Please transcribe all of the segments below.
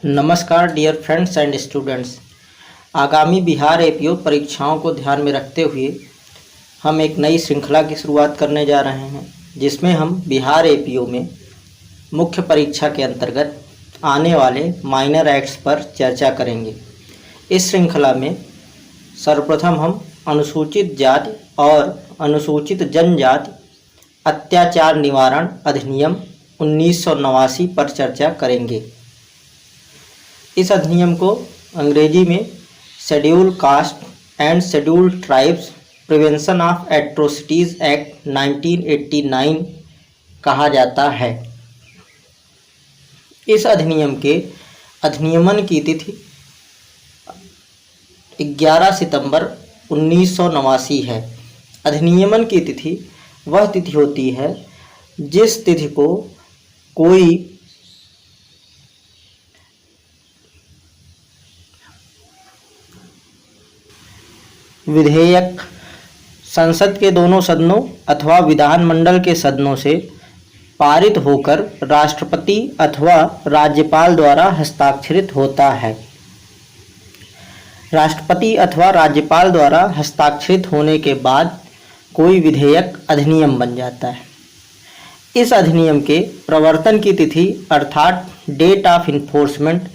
नमस्कार dear friends and students. आगामी Bihar APO परीक्षाओं को ध्यान में रखते हुए हम एक नई श्रृंखला की शुरुआत करने जा रहे हैं, जिसमें हम बिहार एपीओ में मुख्य परीक्षा के अंतर्गत आने वाले माइनर एक्ट्स पर चर्चा करेंगे। इस श्रृंखला में सर्वप्रथम हम अनुसूचित जाति और अनुसूचित जनजाति अत्याचार निवारण अधिनियम 1989 पर चर्चा करेंगे। इस अधिनियम को अंग्रेजी में schedule caste and schedule tribes prevention of atrocities act 1989 कहा जाता है। इस अधिनियम के अधिनियमन की तिथि 11 सितंबर 1989 है। अधिनियमन की तिथि वह तिथि होती है जिस तिथि को कोई विधेयक संसद के दोनों सदनों अथवा विधानमंडल के सदनों से पारित होकर राष्ट्रपति अथवा राज्यपाल द्वारा हस्ताक्षरित होता है। राष्ट्रपति अथवा राज्यपाल द्वारा हस्ताक्षरित होने के बाद कोई विधेयक अधिनियम बन जाता है। इस अधिनियम के प्रवर्तन की तिथि अर्थात डेट ऑफ इन्फोर्समेंट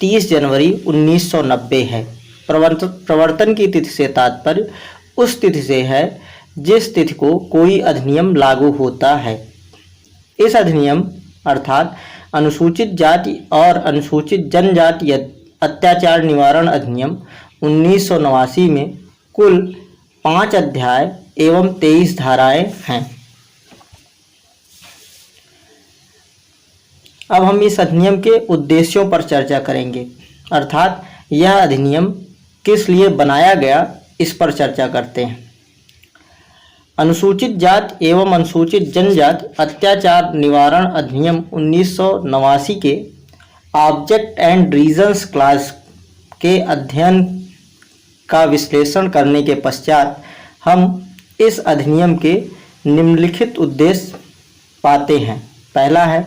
30 जनवरी 1990 है। प्रवर्तन की तिथि से तात्पर्य उस तिथि से है जिस तिथि को कोई अधिनियम लागू होता है। इस अधिनियम अर्थात अनुसूचित जाति और अनुसूचित जनजाति अत्याचार निवारण अधिनियम 1989 में कुल 5 अध्याय एवं 23 धाराएं हैं। अब हम इस अधिनियम के उद्देश्यों पर चर्चा करेंगे, अर्थात यह अधिनियम किस लिए बनाया गया, इस पर चर्चा करते हैं। अनुसूचित जाति एवं अनुसूचित जनजाति अत्याचार निवारण अधिनियम 1989 के ऑब्जेक्ट एंड रीजंस क्लास के अध्ययन का विश्लेषण करने के पश्चात हम इस अधिनियम के निम्नलिखित उद्देश्य पाते हैं। पहला है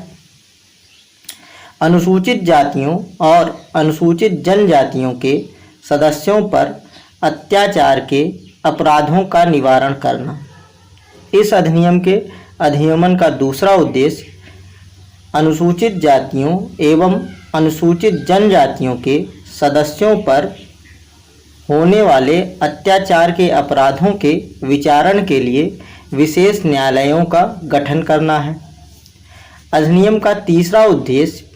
अनुसूचित जातियों और अनुसूचित जनजातियों के सदस्यों पर अत्याचार के अपराधों का निवारण करना। इस अधिनियम के अधिनियमन का दूसरा उद्देश्य अनुसूचित जातियों एवं अनुसूचित जनजातियों के सदस्यों पर होने वाले अत्याचार के अपराधों के विचारण के लिए विशेष न्यायालयों का गठन करना है। अधिनियम का तीसरा उद्देश्य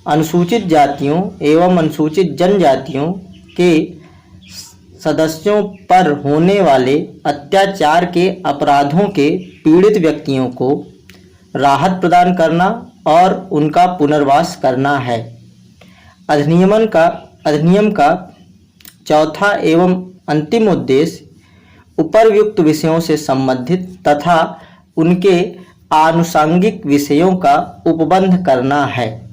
अनुसूचित जातियों एवं अनुसूचित जनजातियों के सदस्यों पर होने वाले अत्याचार के अपराधों के पीड़ित व्यक्तियों को राहत प्रदान करना और उनका पुनर्वास करना है। अधिनियम का चौथा एवं अंतिम उद्देश्य उपर्युक्त विषयों से संबंधित तथा उनके आनुषंगिक विषयों का उपबंध करना है।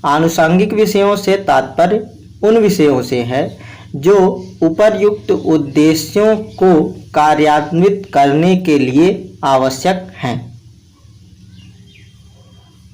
आनुषंगिक विषयों से तात्पर्य उन विषयों से है जो उपर्युक्त उद्देश्यों को कार्यान्वित करने के लिए आवश्यक हैं।